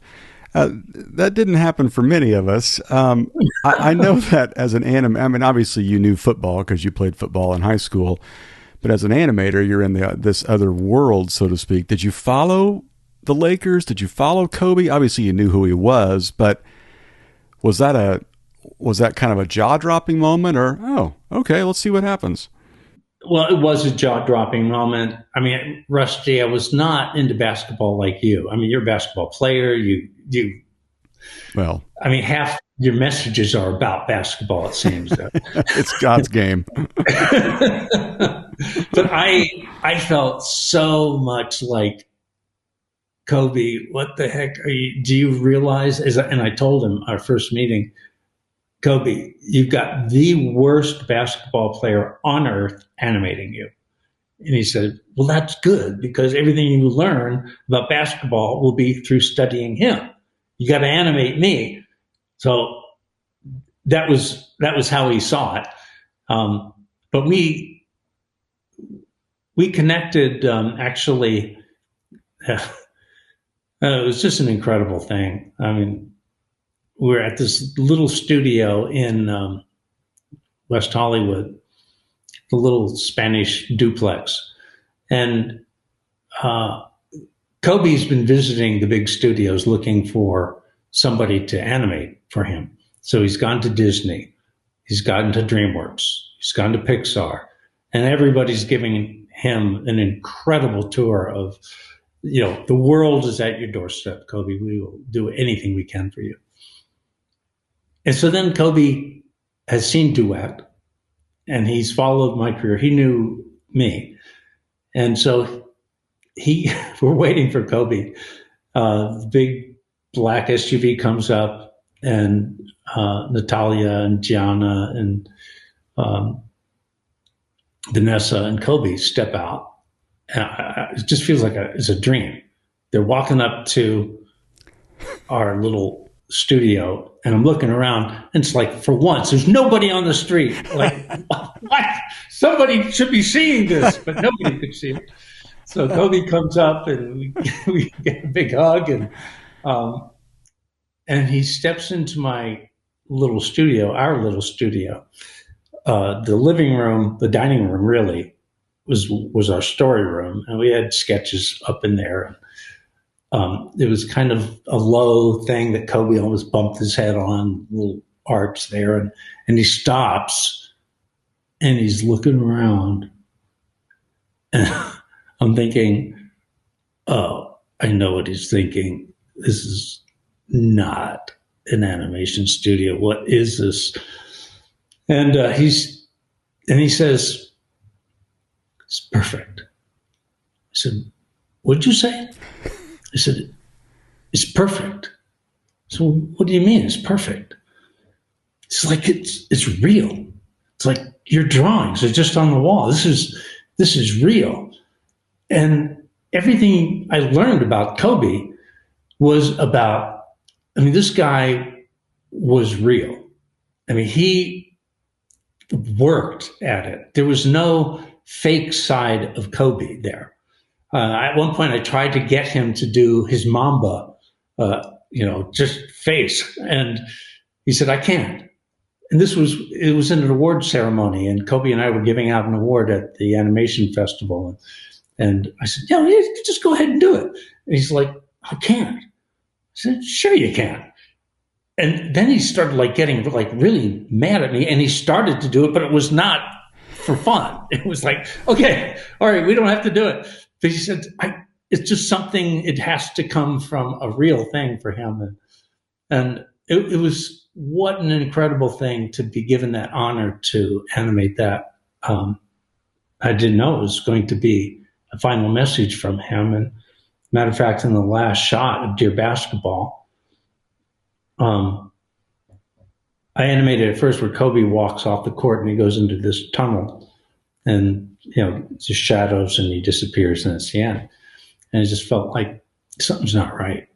that didn't happen for many of us. I know that as an obviously you knew football because you played football in high school, but as an animator, you're in this other world, so to speak. Did you follow the Lakers? Did you follow Kobe? Obviously, you knew who he was, but was that kind of a jaw-dropping moment, or, oh, okay, let's see what happens? Well, it was a jaw-dropping moment. I mean, Rusty, I was not into basketball like you. I mean, you're a basketball player. Half your messages are about basketball, it seems. It's God's game. But I felt so much like, Kobe, what the heck are you? Do you realize? And I told him our first meeting, Kobe, you've got the worst basketball player on earth animating you. And he said, well, that's good because everything you learn about basketball will be through studying him. You got to animate me. So that was how he saw it. But we connected, actually. It was just an incredible thing. I mean, we're at this little studio in West Hollywood, the little Spanish duplex. And Kobe's been visiting the big studios looking for somebody to animate for him. So he's gone to Disney. He's gone to DreamWorks. He's gone to Pixar. And everybody's giving him an incredible tour of, the world is at your doorstep, Kobe. We will do anything we can for you. And so then Kobe has seen Duet, and he's followed my career. He knew me. And so we're waiting for Kobe. The big black SUV comes up, and Natalia and Gianna and Vanessa and Kobe step out. It just feels like it's a dream. They're walking up to our little studio, and I'm looking around, and it's like, for once, there's nobody on the street. Like, what? Somebody should be seeing this, but nobody could see it. So Kobe comes up, and we get a big hug, and he steps into my little studio, our little studio. The living room, the dining room, really was our story room, and we had sketches up in there. It was kind of a low thing that Kobe almost bumped his head on, little arch there, and he stops, and he's looking around, and I'm thinking, oh, I know what he's thinking. This is not an animation studio. What is this? And he says, it's perfect. I said, what'd you say? I said, it's perfect. So what do you mean it's perfect? It's like it's real. It's like your drawings are just on the wall. This is real. And everything I learned about Kobe was about, this guy was real. He worked at it. There was no fake side of Kobe there. At one point, I tried to get him to do his Mamba, just face. And he said, I can't. it was in an award ceremony, and Kobe and I were giving out an award at the animation festival. And I said, yeah, just go ahead and do it. And he's like, I can't. I said, sure you can. And then he started like getting like really mad at me, and he started to do it, but it was not for fun. It was like, okay, all right, we don't have to do it. But he said, it's just something, it has to come from a real thing for him. And it was, what an incredible thing to be given that honor to animate that. I didn't know it was going to be a final message from him. And matter of fact, in the last shot of Dear Basketball, I animated at first where Kobe walks off the court and he goes into this tunnel, and it's just shadows, and he disappears, and it's the end. And it just felt like something's not right.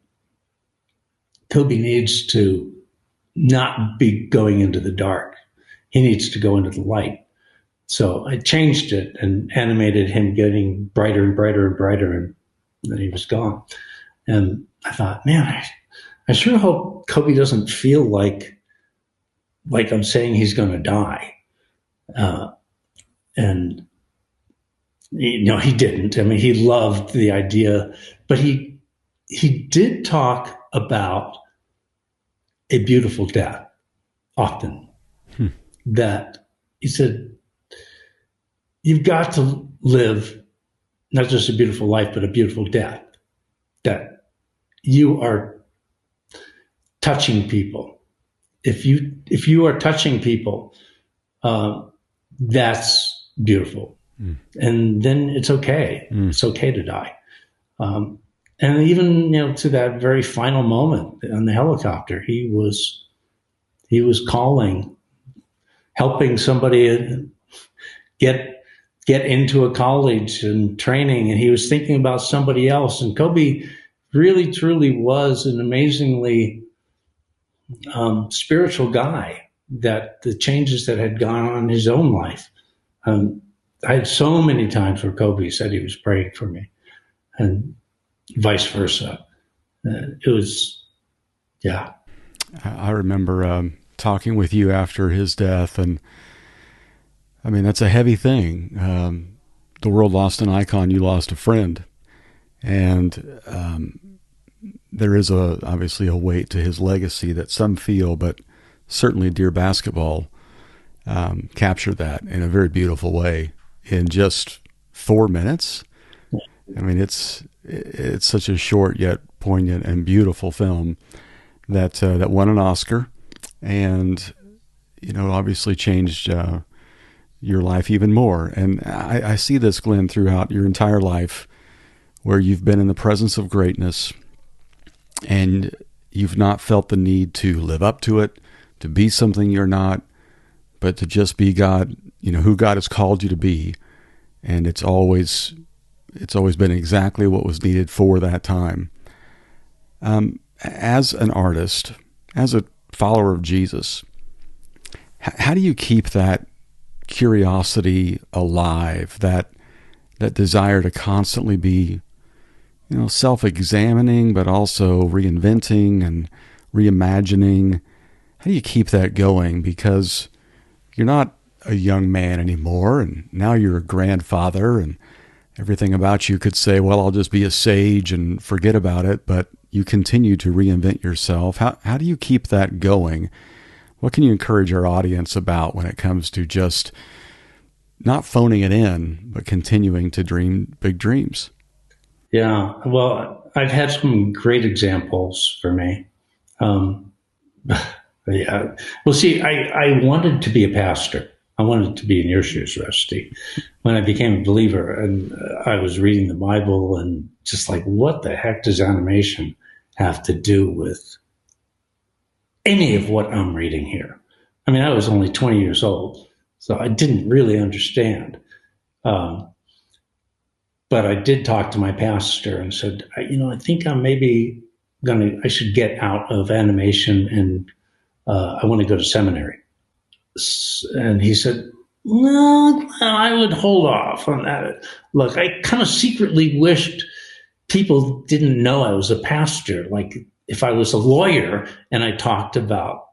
Kobe needs to not be going into the dark. He needs to go into the light. So I changed it and animated him getting brighter and brighter and brighter, and then he was gone. And I thought, man, I sure hope Kobe doesn't feel like I'm saying he's going to die. And he didn't. I mean, he loved the idea, but he did talk about a beautiful death often. That he said, you've got to live not just a beautiful life, but a beautiful death. That you are touching people. If you are touching people, that's beautiful. And then it's okay. It's okay to die. And even, to that very final moment on the helicopter, he was calling, helping somebody get into a college and training. And he was thinking about somebody else. And Kobe really, truly was an amazingly spiritual guy, that the changes that had gone on in his own life. I had so many times where Kobe said he was praying for me, and vice versa. It was, yeah. I remember talking with you after his death, and I mean, that's a heavy thing. The world lost an icon, you lost a friend. And there is obviously a weight to his legacy that some feel, but certainly Dear Basketball captured that in a very beautiful way in just 4 minutes. I mean, it's such a short yet poignant and beautiful film that won an Oscar, and obviously changed your life even more. And I see this, Glenn, throughout your entire life, where you've been in the presence of greatness, and you've not felt the need to live up to it, to be something you're not, but to just be God, who God has called you to be. And it's always been exactly what was needed for that time. As an artist, as a follower of Jesus, how do you keep that curiosity alive, that desire to constantly be, self-examining, but also reinventing and reimagining? How do you keep that going? Because you're not a young man anymore, and now you're a grandfather, and everything about you could say, well, I'll just be a sage and forget about it, but you continue to reinvent yourself. How do you keep that going? What can you encourage our audience about when it comes to just not phoning it in, but continuing to dream big dreams? Yeah, well, I've had some great examples for me. Yeah. Well, see, I wanted to be a pastor. I wanted to be in your shoes, Rusty, when I became a believer, and I was reading the Bible and just like, what the heck does animation have to do with any of what I'm reading here? I mean, I was only 20 years old, so I didn't really understand. But I did talk to my pastor and said, I think I'm maybe I should get out of animation, and I want to go to seminary. And he said, no, I would hold off on that. Look, I kind of secretly wished people didn't know I was a pastor. Like if I was a lawyer and I talked about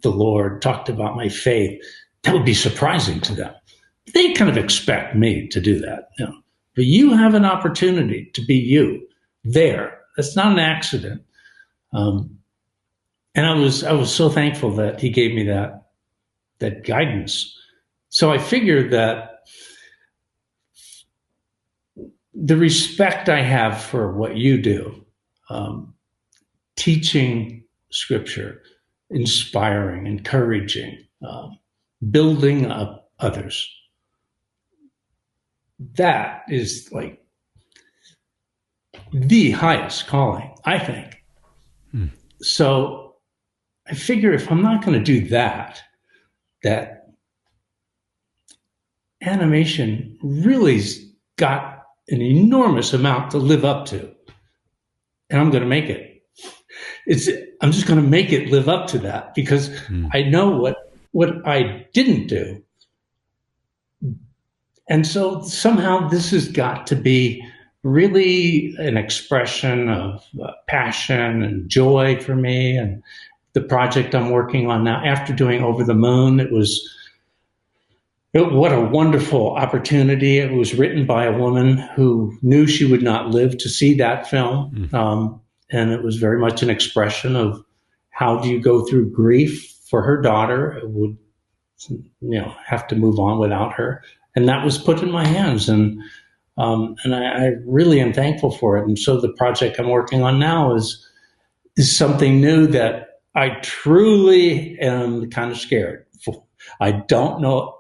the Lord, talked about my faith, that would be surprising to them. They kind of expect me to do that. But you have an opportunity to be you there. That's not an accident. And I was so thankful that he gave me that guidance. So I figured that the respect I have for what you do, teaching Scripture, inspiring, encouraging, building up others, that is like the highest calling, I think. So I figure if I'm not going to do that animation really's got an enormous amount to live up to, and I'm going to make it. I'm just going to make it live up to that, because I know what I didn't do. And so somehow this has got to be really an expression of passion and joy for me. And the project I'm working on now, after doing Over the Moon, what a wonderful opportunity. It was written by a woman who knew she would not live to see that film. And it was very much an expression of how do you go through grief for her daughter who would, have to move on without her. And that was put in my hands. And I really am thankful for it. And so the project I'm working on now is something new that I truly am kind of scared for. I don't know.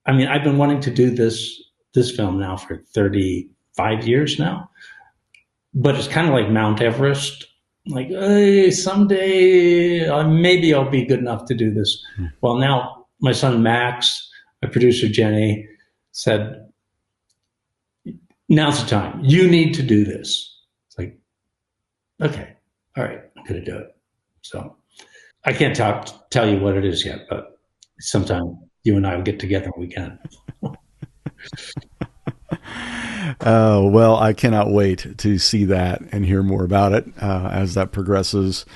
I mean, I've been wanting to do this film now for 35 years now, but it's kind of like Mount Everest. Like, hey, someday maybe I'll be good enough to do this. Well, now my son Max, my producer Jenny, said, now's the time. You need to do this. It's like, okay, all right, I'm going to do it. So I can't tell you what it is yet, but sometime you and I will get together and we can. Oh, well, I cannot wait to see that and hear more about it as that progresses.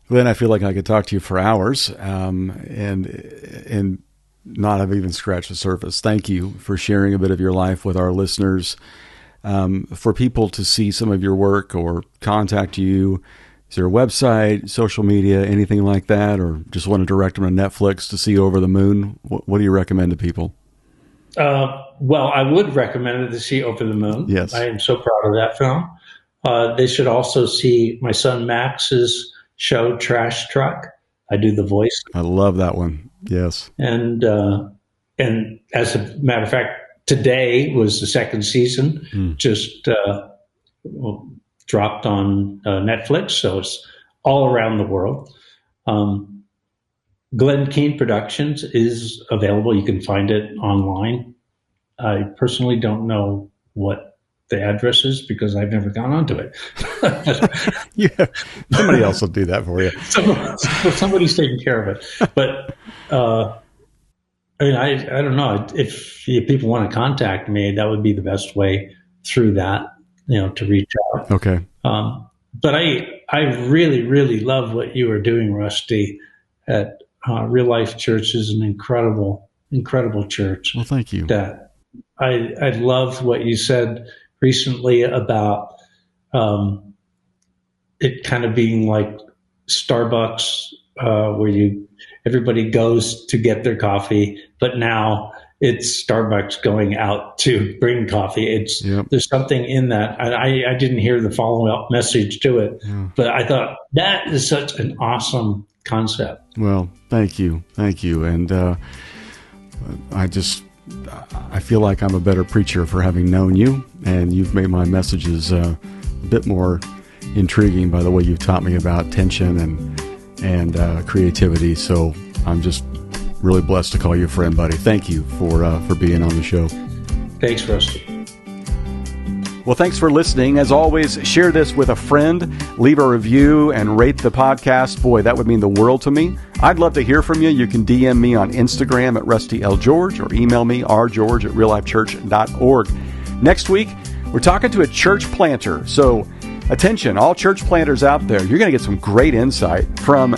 Glenn, I feel like I could talk to you for hours and not have even scratched the surface. Thank you for sharing a bit of your life with our listeners. For people to see some of your work or contact you, is there a website, social media, anything like that, or just want to direct them to Netflix to see Over the Moon? What do you recommend to people? Well, I would recommend it to see Over the Moon. Yes. I am so proud of that film. They should also see my son Max's show, Trash Truck. I do the voice. I love that one. Yes. And as a matter of fact, today was the second season, just dropped on Netflix, so it's all around the world. Glen Keane Productions is available. You can find it online. I personally don't know what the address is because I've never gone onto it. Yeah, somebody else will do that for you. Somebody's taking care of it. But I mean, I don't know. If people want to contact me, that would be the best way through that, to reach out. Okay. But I really, really love what you are doing, Rusty, at Real Life Church. Is an incredible, incredible church. Well, thank you. That I loved what you said recently about it kind of being like Starbucks, where everybody goes to get their coffee, but now it's Starbucks going out to bring coffee. There's something in that. I didn't hear the follow-up message to it, but I thought that is such an awesome concept. Well, thank you. And I feel like I'm a better preacher for having known you, and you've made my messages a bit more intriguing by the way you've taught me about tension and creativity. So I'm just really blessed to call you a friend, buddy. Thank you for being on the show. Thanks, Rusty. Well, thanks for listening. As always, share this with a friend, leave a review, and rate the podcast. Boy, that would mean the world to me. I'd love to hear from you. You can DM me on Instagram at RustyLGeorge or email me rgeorge@reallifechurch.org. Next week, we're talking to a church planter. So attention, all church planters out there, you're going to get some great insight from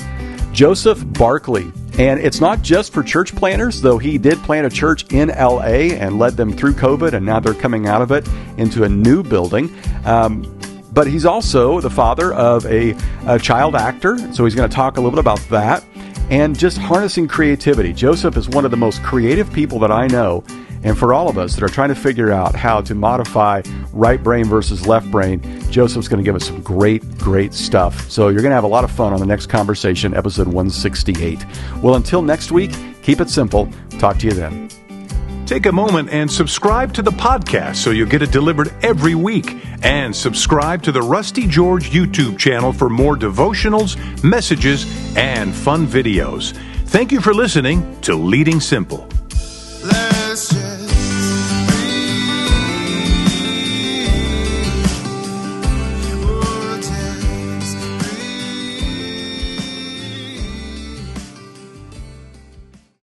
Joseph Barkley. And it's not just for church planners, though he did plant a church in LA and led them through COVID, and now they're coming out of it into a new building. But he's also the father of a child actor, so he's going to talk a little bit about that. And just harnessing creativity. Joseph is one of the most creative people that I know. And for all of us that are trying to figure out how to modify right brain versus left brain, Joseph's going to give us some great stuff. So you're going to have a lot of fun on the next conversation, episode 168. Well, until next week, keep it simple. Talk to you then. Take a moment and subscribe to the podcast so you'll get it delivered every week. And subscribe to the Rusty George YouTube channel for more devotionals, messages, and fun videos. Thank you for listening to Leading Simple.